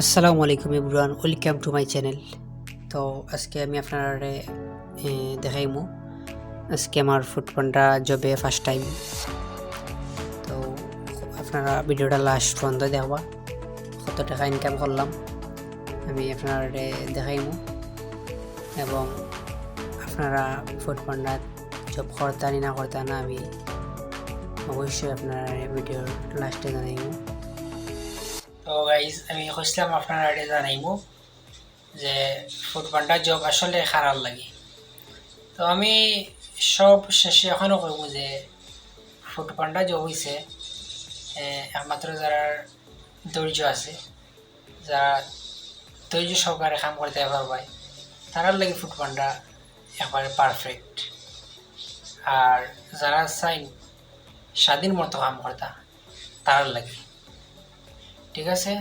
আসসালামু আলাইকুম everyone, welcome to my channel. তো আজকে আমি আপনারে দেখাইমু আজকে আমার ফুড পান্ডা জবে ফার্স্ট টাইম। তো আপনারা ভিডিওটা লাস্ট পর্যন্ত দেখবা, কত টাকা ইনকাম করলাম আমি আপনারে দেখাইমু। এবং আপনারা ফুড পান্ডা জব করতানি না করতানা আমি অবশ্যই আপনারা ভিডিওর লাস্টে জানাইমু। তো গাইজ আমি কইছিলাম আপনারা জানাইমু যে ফুড পান্ডা জব আসলে খারাপ লাগে। তো আমি সব শেষে এখনও কইব যে ফুড পান্ডা জব হইছে একমাত্র যারা ধৈর্য আছে, যারা ধৈর্য সহকারে কাম করতে পারবায় তারার লাগে ফুড পান্ডা একবারে পারফেক্ট। আর যারা চাই স্বাধীন মতো কাম করতা তারার লাগে, ঠিক আছে।